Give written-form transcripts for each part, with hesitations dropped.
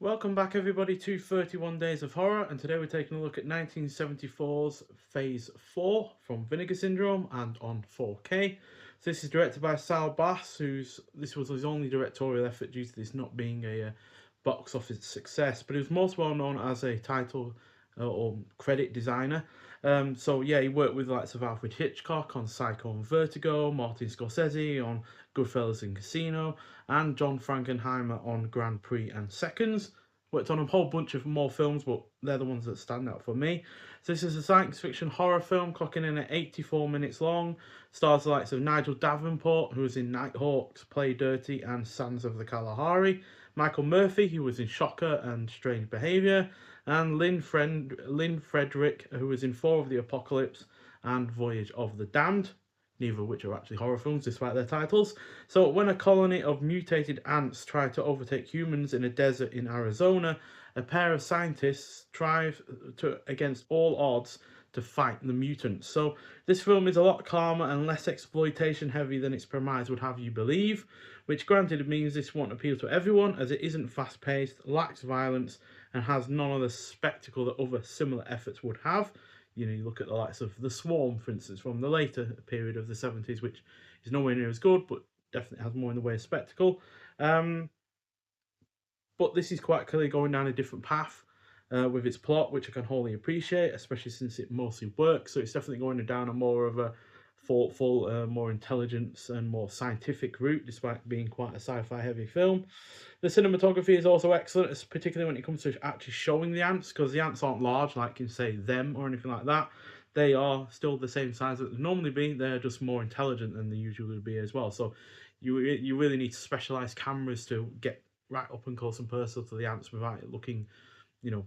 Welcome back everybody to 31 Days of Horror, and today we're taking a look at 1974's Phase 4 from Vinegar Syndrome and on 4K. So this is directed by Sal Bass, this was his only directorial effort due to this not being a box office success, but he was most well known as a title or credit designer. So yeah, he worked with the likes of Alfred Hitchcock on Psycho and Vertigo, Martin Scorsese on Goodfellas and Casino, and John Frankenheimer on Grand Prix and Seconds. Worked on a whole bunch of more films, but they're the ones that stand out for me. So this is a science fiction horror film clocking in at 84 minutes long. Stars the likes of Nigel Davenport, who was in Nighthawks, Play Dirty and Sands of the Kalahari, Michael Murphy, who was in Shocker and Strange Behaviour, and Lynn Frederick, who was in Four of the Apocalypse and Voyage of the Damned, neither of which are actually horror films despite their titles. So when a colony of mutated ants try to overtake humans in a desert in Arizona, a pair of scientists try against all odds to fight the mutants. So this film is a lot calmer and less exploitation heavy than its premise would have you believe, which granted means this won't appeal to everyone as it isn't fast paced, lacks violence, and has none of the spectacle that other similar efforts would have. You look at the likes of The Swarm, for instance, from the later period of the 70s, which is nowhere near as good, but definitely has more in the way of spectacle. Um, but this is quite clearly going down a different path with its plot, which I can wholly appreciate, especially since it mostly works. So it's definitely going down a more of a thoughtful, more intelligence and more scientific route, despite being quite a sci-fi heavy film. The cinematography is also excellent, particularly when it comes to actually showing the ants, because the ants aren't large like in, say, Them or anything like that. They are still the same size that they normally be. They're just more intelligent than they usually would be as well. So you really need specialized cameras to get right up and close and personal to the ants without it looking, you know,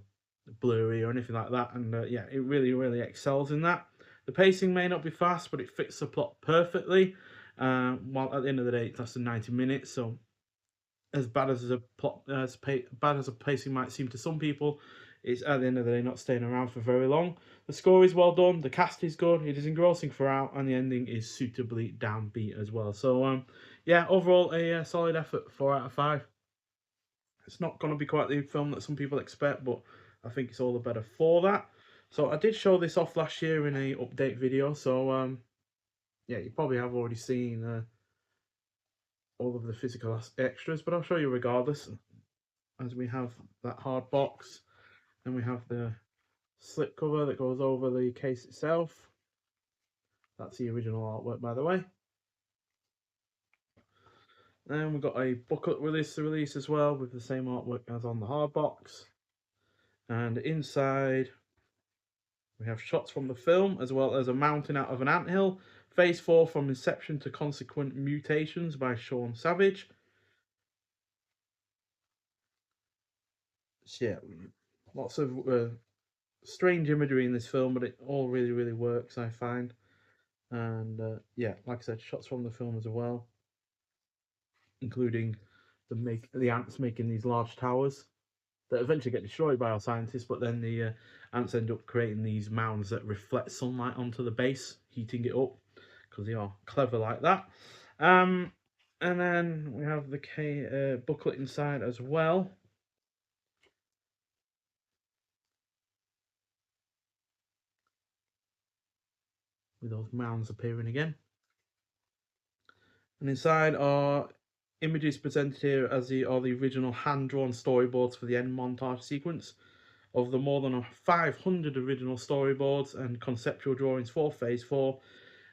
blurry or anything like that. And yeah, it really excels in that. The pacing may not be fast, but it fits the plot perfectly. While at the end of the day, it lasted 90 minutes, so as bad as a plot, bad as a pacing might seem to some people, it's at the end of the day not staying around for very long. The score is well done, the cast is good, it is engrossing throughout, and the ending is suitably downbeat as well. So yeah, overall a solid effort, 4 out of 5. It's not going to be quite the film that some people expect, but I think it's all the better for that. So I did show this off last year in a update video, so yeah, you probably have already seen all of the physical extras, but I'll show you regardless, as we have that hard box, and we have the slip cover that goes over the case itself. That's the original artwork, by the way. And we've got a booklet release as well with the same artwork as on the hard box. And inside we have shots from the film as well as a mountain out of an anthill. Phase 4 from Inception to Consequent Mutations by Sean Savage. So yeah, lots of strange imagery in this film, but it all really works, I find. And yeah, like I said, shots from the film as well, including the ants making these large towers that eventually get destroyed by our scientists, but then the ants end up creating these mounds that reflect sunlight onto the base, heating it up, because they are clever like that. Um, and then we have the booklet inside as well. With those mounds appearing again. And inside are images presented here as the original hand-drawn storyboards for the end montage sequence. Of the more than 500 original storyboards and conceptual drawings for Phase 4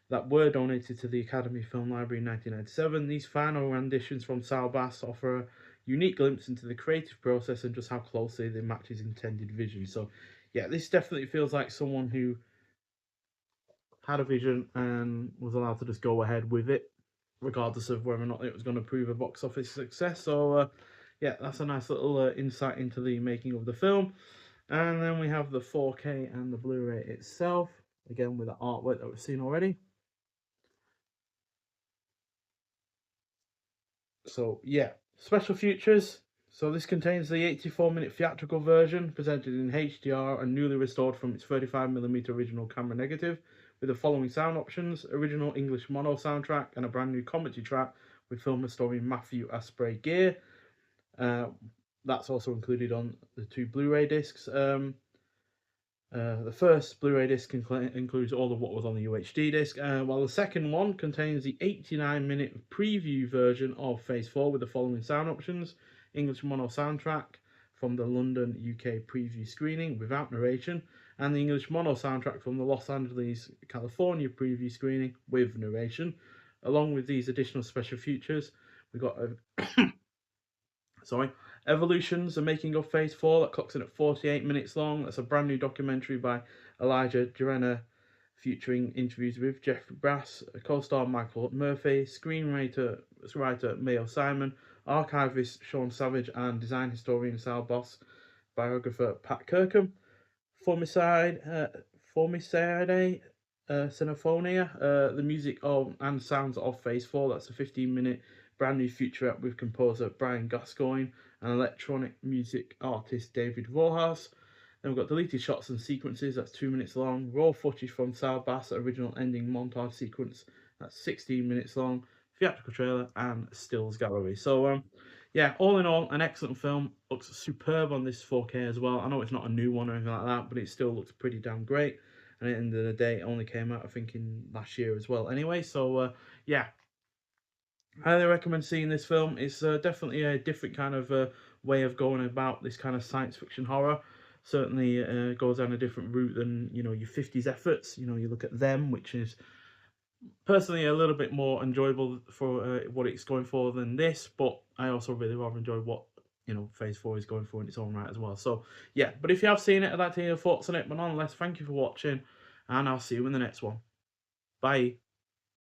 that were donated to the Academy Film Library in 1997, these final renditions from Sal Bass offer a unique glimpse into the creative process and just how closely they match his intended vision. So yeah, this definitely feels like someone who had a vision and was allowed to just go ahead with it, regardless of whether or not it was going to prove a box office success. So yeah, that's a nice little insight into the making of the film. And then we have the 4K and the Blu-ray itself, again with the artwork that we've seen already. So yeah, special features. So this contains the 84-minute theatrical version presented in HDR and newly restored from its 35mm original camera negative, with the following sound options: original English mono soundtrack and a brand new commentary track with film historian Matthew Asprey Gear. Uh, that's also included on the 2 Blu-ray discs. The first Blu-ray disc includes all of what was on the UHD disc, while the second one contains the 89-minute preview version of Phase 4 with the following sound options: English mono soundtrack from the London UK preview screening without narration, and the English mono soundtrack from the Los Angeles California preview screening with narration. Along with these additional special features, we got a sorry, Evolutions, the making of Phase 4, that clocks in at 48 minutes long. That's a brand new documentary by Elijah Joanna, featuring interviews with Jeffrey Brass, co-star Michael Murphy, screenwriter Mayo Simon, archivist Sean Savage, and design historian Sal Boss, biographer Pat Kirkham. Formicide, Sinophonia, the music of and sounds of Phase 4. That's a 15-minute brand new featurette with composer Brian Gascoigne and electronic music artist David Rojas. Then we've got deleted shots and sequences, that's 2 minutes long. Raw footage from Sal Bass, original ending montage sequence, that's 16 minutes long. Theatrical trailer and stills gallery. So, yeah, all in all, an excellent film. Looks superb on this 4K as well. I know it's not a new one or anything like that, but it still looks pretty damn great. And at the end of the day, it only came out, I think, in last year as well. Anyway, so yeah, highly recommend seeing this film. It's definitely a different kind of way of going about this kind of science fiction horror. Certainly goes down a different route than your 50s efforts. You look at Them, which is personally a little bit more enjoyable for what it's going for than this, but I also really rather enjoy what Phase 4 is going for in its own right as well. So yeah, but if you have seen it, I'd like to hear your thoughts on it. But nonetheless, thank you for watching, and I'll see you in the next one. Bye.